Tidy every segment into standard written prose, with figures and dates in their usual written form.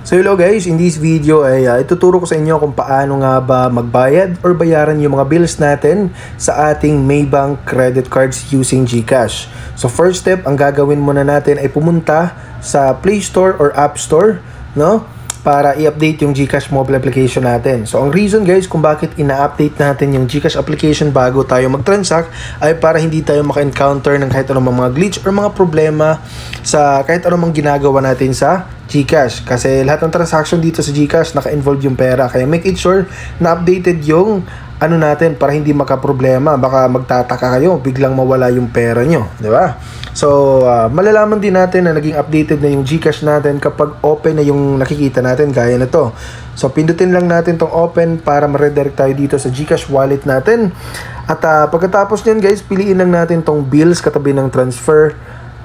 So hello guys, in this video ay ituturo ko sa inyo kung paano nga ba magbayad or bayaran yung mga bills natin sa ating Maybank credit cards using GCash. So first step, ang gagawin muna natin ay pumunta sa Play Store or App Store, no? Para i-update yung GCash mobile application natin. So ang reason guys kung bakit ina-update natin yung GCash application bago tayo mag-transact ay para hindi tayo maka-encounter ng kahit anong mga glitch or mga problema sa kahit anong ginagawa natin sa GCash. Kasi lahat ng transaction dito sa GCash naka-involve yung pera. Kaya make it sure na updated yung ano natin para hindi maka-problema. Baka magtataka kayo, biglang mawala yung pera nyo. Di ba? So, malalaman din natin na naging updated na yung GCash natin kapag open na yung nakikita natin gaya na to. So, pindutin lang natin tong open para ma-redirect tayo dito sa GCash wallet natin. At pagkatapos nyan guys, piliin lang natin tong bills katabi ng transfer.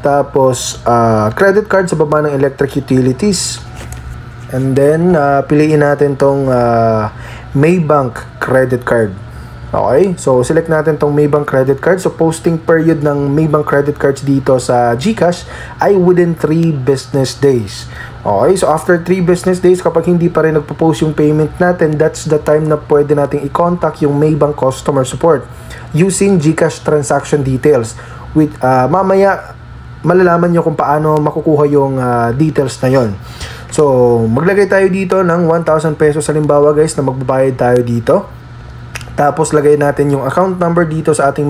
Tapos, credit card sa baba ng electric utilities. And then, piliin natin tong Maybank credit card. Okay, so select natin tong Maybank credit card. So posting period ng Maybank credit cards dito sa GCash ay within 3 business days. Okay, so after 3 business days, kapag hindi pa rin nagpo-post yung payment natin, that's the time na pwede nating i-contact yung Maybank customer support using GCash transaction details. With mamaya malalaman nyo kung paano makukuha yung details na yon. So maglagay tayo dito ng 1,000 pesos halimbawa guys na magbabayad tayo dito. Tapos lagay natin yung account number dito sa ating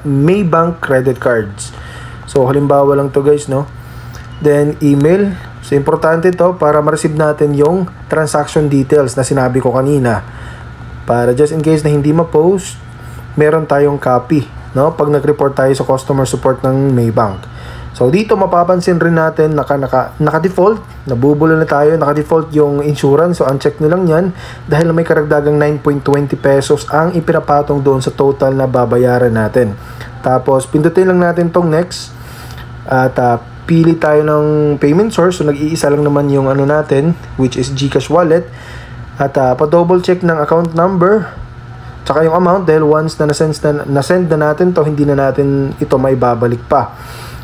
Maybank credit cards. So halimbawa lang to guys, no? Then email. So importante to para ma-receive natin yung transaction details na sinabi ko kanina. Para just in case na hindi ma-post, meron tayong copy, no? Pag nag-report tayo sa customer support ng Maybank. So dito mapapansin rin natin naka-default, nabubulo na tayo, naka-default yung insurance. So uncheck nyo lang yan dahil may karagdagang 9.20 pesos ang ipinapatong doon sa total na babayaran natin. Tapos pindutin lang natin tong next at pili tayo ng payment source. So nag-iisa lang naman yung ano natin, which is GCash wallet. At pa-double check ng account number tsaka yung amount dahil once na nasend na natin to, hindi na natin ito maibabalik pa.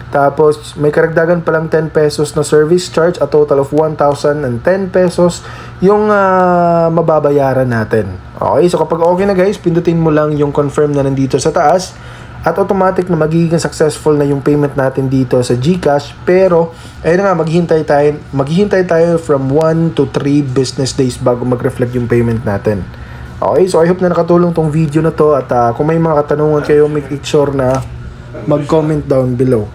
Tapos, may karagdagan palang 10 pesos na service charge, a total of 1,010 pesos yung mababayaran natin. Okay, so kapag okay na guys, pindutin mo lang yung confirm na nandito sa taas at automatic na magiging successful na yung payment natin dito sa GCash. Pero, ayun nga, maghihintay tayo from 1 to 3 business days bago mag-reflect yung payment natin. Okay, so I hope na nakatulong tong video na to at kung may mga katanungan kayo, make it sure na mag-comment down below.